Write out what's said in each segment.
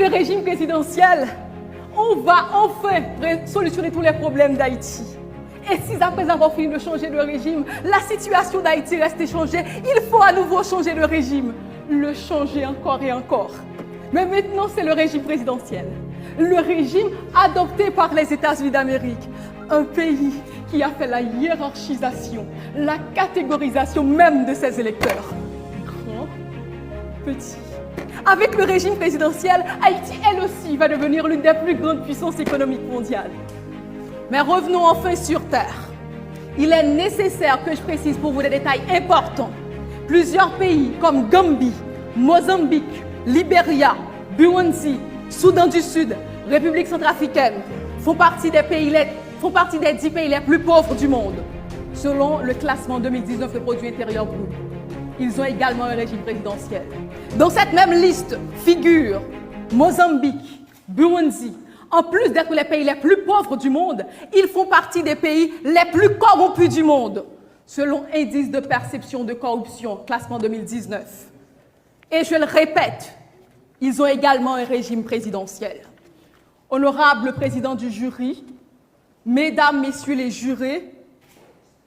régime présidentiel, on va enfin solutionner tous les problèmes d'Haïti. Et si après avoir fini de changer le régime, la situation d'Haïti reste changée, il faut à nouveau changer le régime. Le changer encore et encore. Mais maintenant, c'est le régime présidentiel. Le régime adopté par les États-Unis d'Amérique. Un pays qui a fait la hiérarchisation, la catégorisation même de ses électeurs. Grand, petit. Avec le régime présidentiel, Haïti, elle aussi, va devenir l'une des plus grandes puissances économiques mondiales. Mais revenons enfin sur terre. Il est nécessaire que je précise pour vous des détails importants. Plusieurs pays comme Gambie, Mozambique, Libéria, Burundi, Soudan du Sud, République centrafricaine font partie des 10 pays les plus pauvres du monde, selon le classement 2019 de produit intérieur brut. Ils ont également un régime présidentiel. Dans cette même liste figurent Mozambique, Burundi. En plus d'être les pays les plus pauvres du monde, ils font partie des pays les plus corrompus du monde, selon Indice de perception de corruption, classement 2019. Et je le répète, ils ont également un régime présidentiel. Honorable président du jury, mesdames, messieurs les jurés,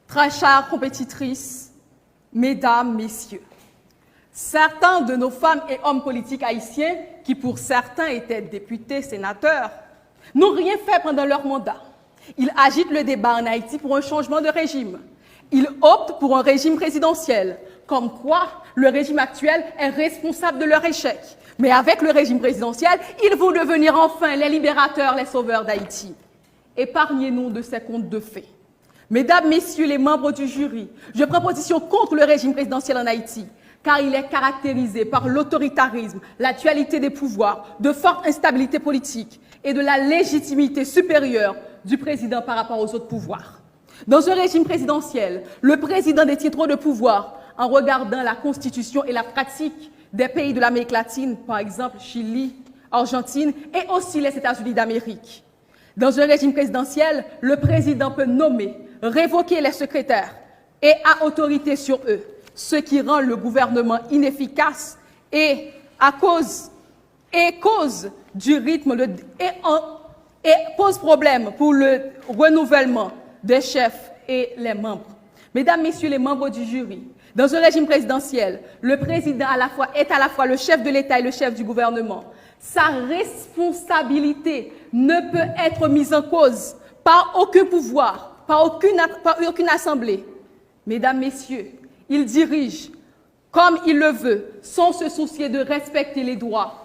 très chères compétitrices, mesdames, messieurs, certains de nos femmes et hommes politiques haïtiens, qui pour certains étaient députés, sénateurs, n'ont rien fait pendant leur mandat. Ils agitent le débat en Haïti pour un changement de régime. Ils optent pour un régime présidentiel, comme quoi le régime actuel est responsable de leur échec. Mais avec le régime présidentiel, ils vont devenir enfin les libérateurs, les sauveurs d'Haïti. Épargnez-nous de ces contes de fées. Mesdames, messieurs les membres du jury, je prends position contre le régime présidentiel en Haïti, car il est caractérisé par l'autoritarisme, la dualité des pouvoirs, de forte instabilité politique et de la légitimité supérieure du président par rapport aux autres pouvoirs. Dans un régime présidentiel, le président détient trop de pouvoir en regardant la constitution et la pratique des pays de l'Amérique latine, par exemple Chili, Argentine et aussi les États-Unis d'Amérique. Dans un régime présidentiel, le président peut nommer, révoquer les secrétaires et a autorité sur eux, ce qui rend le gouvernement inefficace et cause du rythme et pose problème pour le renouvellement des chefs et les membres. Mesdames, messieurs les membres du jury, dans un régime présidentiel, le président est à la fois le chef de l'État et le chef du gouvernement. Sa responsabilité ne peut être mise en cause par aucun pouvoir, par aucune assemblée. Mesdames, messieurs, il dirige comme il le veut, sans se soucier de respecter les droits